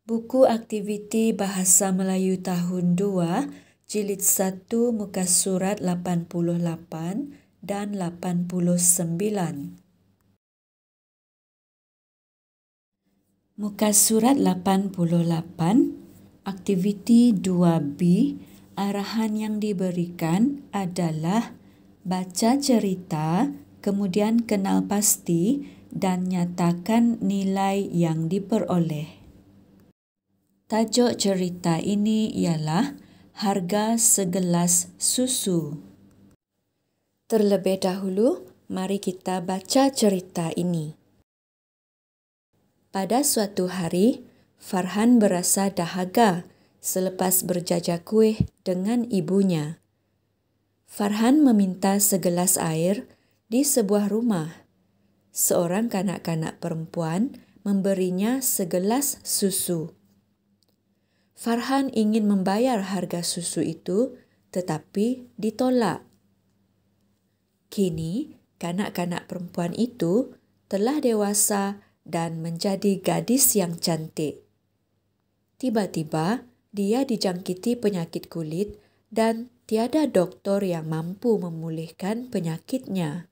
Buku Aktiviti Bahasa Melayu Tahun 2, Jilid 1, Muka Surat 88 dan 89. Muka Surat 88, Aktiviti 2B, arahan yang diberikan adalah baca cerita, kemudian kenal pasti dan nyatakan nilai yang diperoleh. Tajuk cerita ini ialah Harga Segelas Susu. Terlebih dahulu, mari kita baca cerita ini. Pada suatu hari, Farhan berasa dahaga selepas berjajah kuih dengan ibunya. Farhan meminta segelas air di sebuah rumah. Seorang kanak-kanak perempuan memberinya segelas susu. Farhan ingin membayar harga susu itu, tetapi ditolak. Kini, kanak-kanak perempuan itu telah dewasa dan menjadi gadis yang cantik. Tiba-tiba, dia dijangkiti penyakit kulit dan tiada doktor yang mampu memulihkan penyakitnya.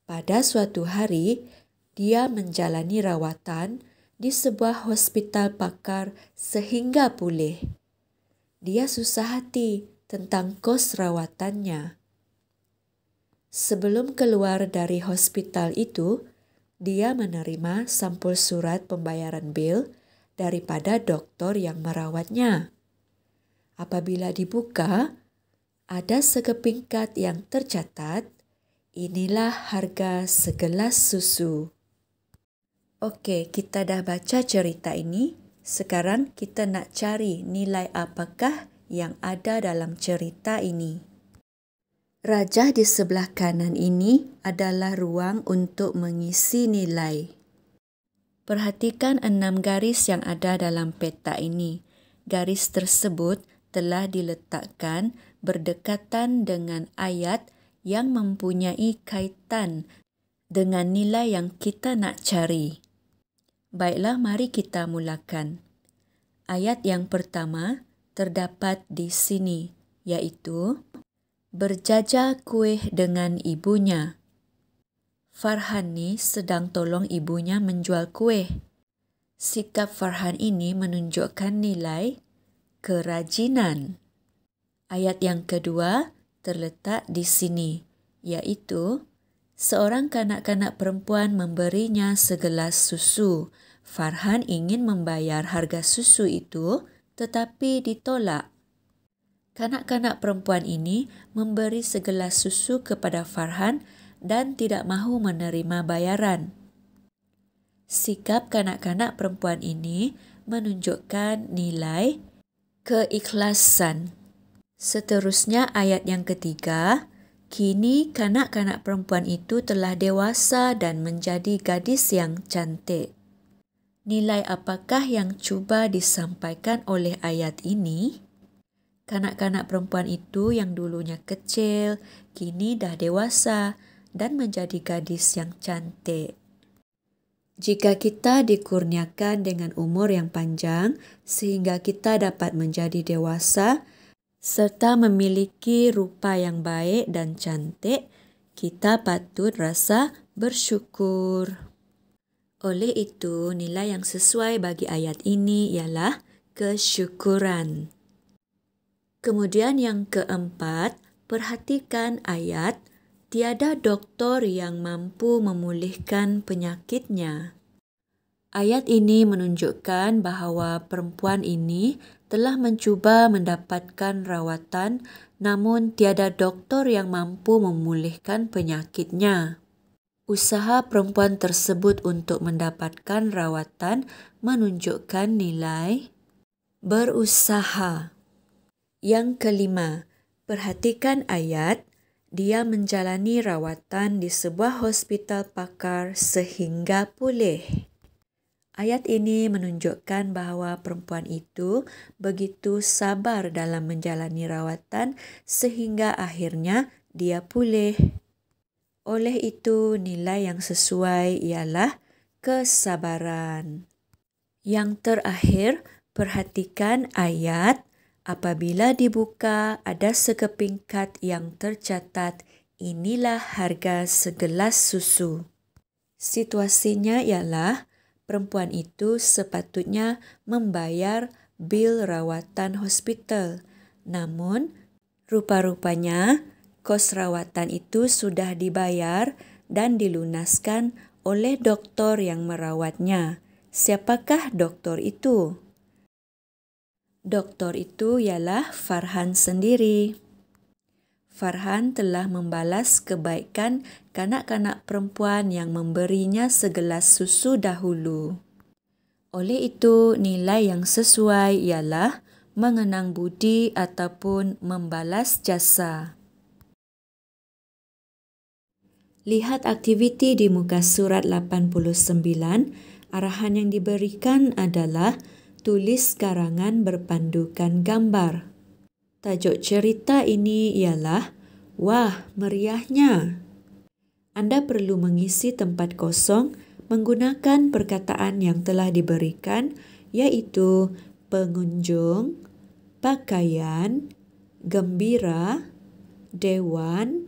Pada suatu hari, dia menjalani rawatan di sebuah hospital pakar sehingga pulih. Dia susah hati tentang kos rawatannya. Sebelum keluar dari hospital itu, dia menerima sampul surat pembayaran bil daripada doktor yang merawatnya. Apabila dibuka, ada sekeping kad yang tercatat, "Inilah harga segelas susu." Okey, kita dah baca cerita ini. Sekarang kita nak cari nilai apakah yang ada dalam cerita ini. Rajah di sebelah kanan ini adalah ruang untuk mengisi nilai. Perhatikan 6 garis yang ada dalam peta ini. Garis tersebut telah diletakkan berdekatan dengan ayat yang mempunyai kaitan dengan nilai yang kita nak cari. Baiklah, mari kita mulakan. Ayat yang pertama terdapat di sini, iaitu berjajah kuih dengan ibunya. Farhan ni sedang tolong ibunya menjual kuih. Sikap Farhan ini menunjukkan nilai kerajinan. Ayat yang kedua terletak di sini, iaitu seorang kanak-kanak perempuan memberinya segelas susu. Farhan ingin membayar harga susu itu, tetapi ditolak. Kanak-kanak perempuan ini memberi segelas susu kepada Farhan dan tidak mahu menerima bayaran. Sikap kanak-kanak perempuan ini menunjukkan nilai keikhlasan. Seterusnya ayat yang ketiga, kini kanak-kanak perempuan itu telah dewasa dan menjadi gadis yang cantik. Nilai apakah yang cuba disampaikan oleh ayat ini? Kanak-kanak perempuan itu yang dulunya kecil, kini dah dewasa dan menjadi gadis yang cantik. Jika kita dikurniakan dengan umur yang panjang sehingga kita dapat menjadi dewasa serta memiliki rupa yang baik dan cantik, kita patut rasa bersyukur. Oleh itu, nilai yang sesuai bagi ayat ini ialah kesyukuran. Kemudian yang keempat, perhatikan ayat, tiada doktor yang mampu memulihkan penyakitnya. Ayat ini menunjukkan bahawa perempuan ini telah mencuba mendapatkan rawatan namun tiada doktor yang mampu memulihkan penyakitnya. Usaha perempuan tersebut untuk mendapatkan rawatan menunjukkan nilai berusaha. Yang kelima, perhatikan ayat, dia menjalani rawatan di sebuah hospital pakar sehingga pulih. Ayat ini menunjukkan bahawa perempuan itu begitu sabar dalam menjalani rawatan sehingga akhirnya dia pulih. Oleh itu, nilai yang sesuai ialah kesabaran. Yang terakhir, perhatikan ayat. Apabila dibuka, ada sekeping kad yang tercatat, inilah harga segelas susu. Situasinya ialah perempuan itu sepatutnya membayar bil rawatan hospital. Namun, rupa-rupanya kos rawatan itu sudah dibayar dan dilunaskan oleh doktor yang merawatnya. Siapakah doktor itu? Doktor itu ialah Farhan sendiri. Farhan telah membalas kebaikan kanak-kanak perempuan yang memberinya segelas susu dahulu. Oleh itu, nilai yang sesuai ialah mengenang budi ataupun membalas jasa. Lihat aktiviti di muka surat 89. Arahan yang diberikan adalah tulis karangan berpandukan gambar. Tajuk cerita ini ialah Wah, Meriahnya. Anda perlu mengisi tempat kosong menggunakan perkataan yang telah diberikan, iaitu pengunjung, pakaian, gembira, dewan,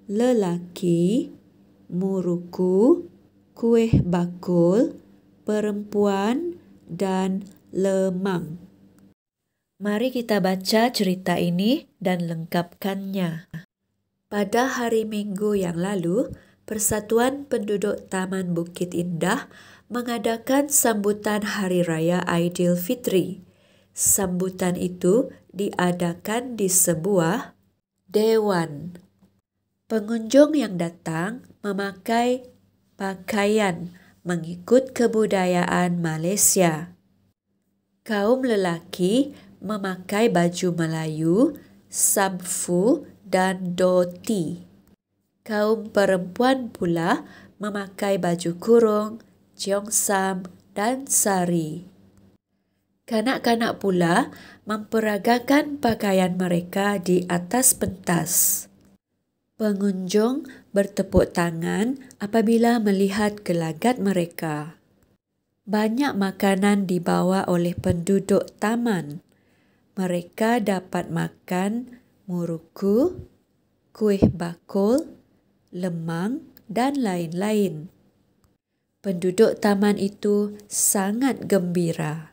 lelaki, muruku, kuih bakul, perempuan, dan lemang. Mari kita baca cerita ini dan lengkapkannya. Pada hari Minggu yang lalu, Persatuan Penduduk Taman Bukit Indah mengadakan sambutan Hari Raya Aidilfitri. Sambutan itu diadakan di sebuah dewan. Pengunjung yang datang memakai pakaian mengikut kebudayaan Malaysia. Kaum lelaki memakai baju Melayu, sabfu dan doti. Kaum perempuan pula memakai baju kurung, cheongsam dan sari. Kanak-kanak pula memperagakan pakaian mereka di atas pentas. Pengunjung bertepuk tangan apabila melihat gelagat mereka. Banyak makanan dibawa oleh penduduk taman. Mereka dapat makan muruku, kuih bakul, lemang dan lain-lain. Penduduk taman itu sangat gembira.